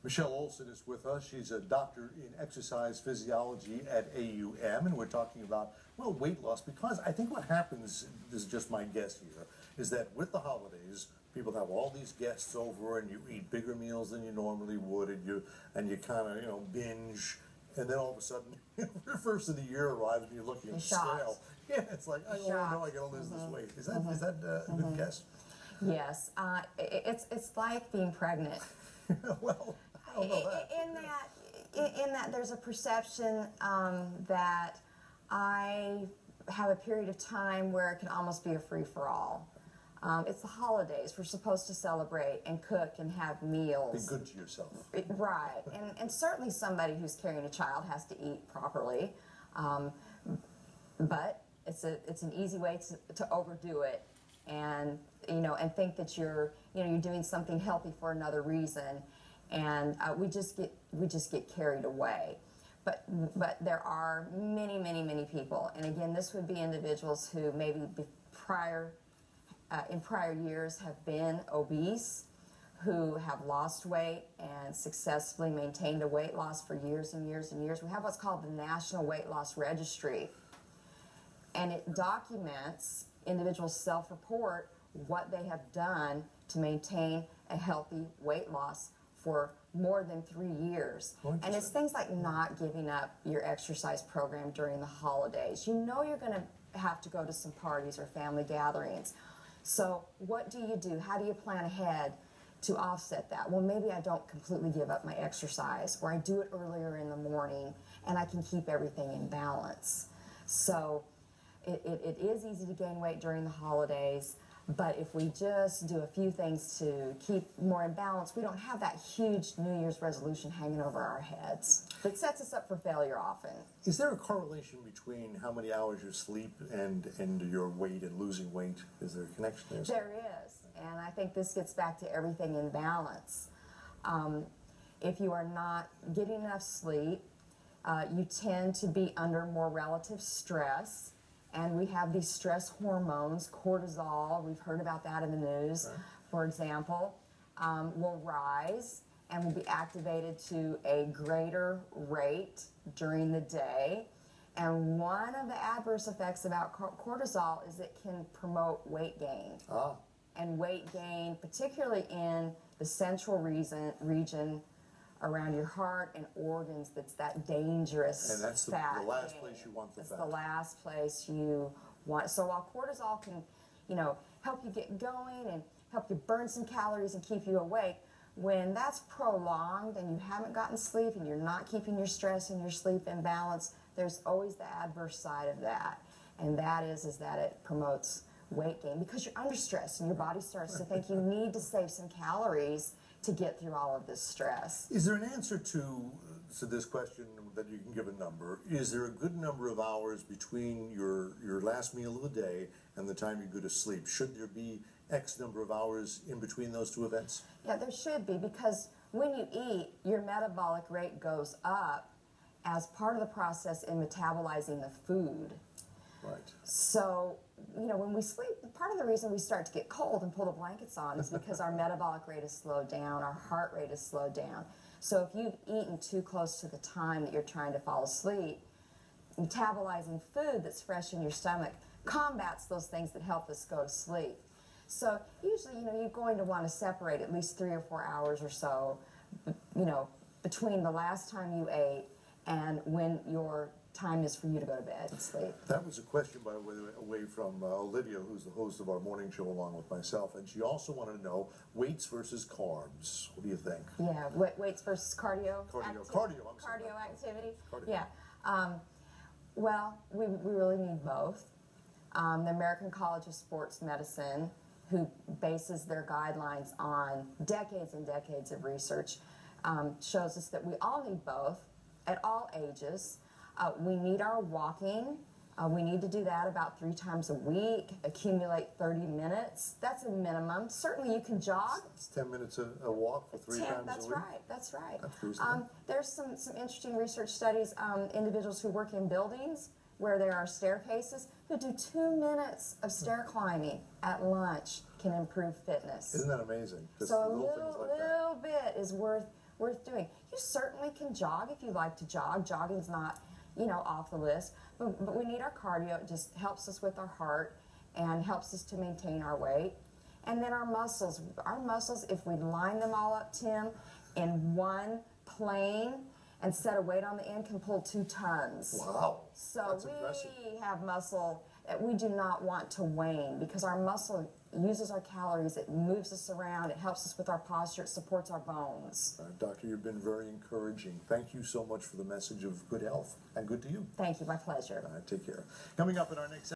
Michelle Olson is with us. She's a doctor in exercise physiology at AUM, and we're talking about, well, weight loss, because I think what happens, this is just my guess here, is that with the holidays, people have all these guests over and you eat bigger meals than you normally would, and you kind of, binge, and then all of a sudden, the first of the year arrives and you're looking at the scale. Yeah, it's like, oh no, I gotta lose this weight. Is that a good guess? Yes, it's like being pregnant. Well, I don't know that. In that there's a perception that I have a period of time where it can almost be a free-for-all. It's the holidays. We're supposed to celebrate and cook and have meals. Be good to yourself. Right, and certainly somebody who's carrying a child has to eat properly, but it's an easy way to overdo it, and and think that you're doing something healthy for another reason, and we just get carried away. But there are many people, and again, this would be individuals who maybe in prior years have been obese, who have lost weight and successfully maintained a weight loss for years and years and years. We have what's called the National Weight Loss Registry, and it documents individuals' self-report what they have done to maintain a healthy weight loss for more than 3 years. And it's things like not giving up your exercise program during the holidays. You know you're going to have to go to some parties or family gatherings. So what do you do? How do you plan ahead to offset that? Well, maybe I don't completely give up my exercise, or I do it earlier in the morning, and I can keep everything in balance. So it is easy to gain weight during the holidays, but if we just do a few things to keep more in balance, we don't have that huge New Year's resolution hanging over our heads. It sets us up for failure often. Is there a correlation between how many hours you sleep and your weight and losing weight? Is there a connection there? There is, and I think this gets back to everything in balance. If you are not getting enough sleep, you tend to be under more relative stress. And we have these stress hormones, cortisol, we've heard about that in the news, right, for example, will rise and will be activated to a greater rate during the day. And one of the adverse effects about cortisol is it can promote weight gain. And weight gain, particularly in the central region around your heart and organs, that's that dangerous fat. And that's the last place you want the fat. It's the last place you want. So while cortisol can, help you get going and help you burn some calories and keep you awake, when that's prolonged and you haven't gotten sleep and you're not keeping your stress and your sleep in balance, there's always the adverse side of that. And that is that it promotes weight gain because you're under stress and your body starts to think you need to save some calories to get through all of this stress. Is there an answer to this question that you can give a number? Is there a good number of hours between your last meal of the day and the time you go to sleep? Should there be X number of hours in between those two events? Yeah, there should be, because when you eat, your metabolic rate goes up as part of the process in metabolizing the food. Right. So, when we sleep, part of the reason we start to get cold and pull the blankets on is because our metabolic rate is slowed down, our heart rate is slowed down. So if you've eaten too close to the time that you're trying to fall asleep, metabolizing food that's fresh in your stomach combats those things that help us go to sleep. So usually, you're going to want to separate at least 3 or 4 hours or so, between the last time you ate and when your time is for you to go to bed and sleep. That was a question, by the way, from Olivia, who's the host of our morning show along with myself, and she also wanted to know weights versus carbs. What do you think? Yeah, weights versus cardio. Cardio activity. Yeah. Well, we really need both. The American College of Sports Medicine, who bases their guidelines on decades and decades of research, shows us that we all need both at all ages. We need our walking. We need to do that about 3 times a week, accumulate 30 minutes. That's a minimum. Certainly you can jog. It's 10 minutes a walk for 3 times a week. That's right. That's there's some interesting research studies, individuals who work in buildings where there are staircases who do 2 minutes of stair climbing at lunch can improve fitness. Isn't that amazing? Just so a little bit is worth worth doing. You certainly can jog if you like to jog. Jogging's not, off the list, but we need our cardio. It just helps us with our heart and helps us to maintain our weight. And then our muscles, if we line them all up, Tim, in one plane and set a weight on the end, can pull 2 tons. Wow, So that's impressive. we have muscle that we do not want to wane, because our muscle uses our calories, it moves us around, it helps us with our posture, it supports our bones. Doctor, you've been very encouraging. Thank you so much for the message of good health, and good to you. Thank you, my pleasure. Take care. Coming up in our next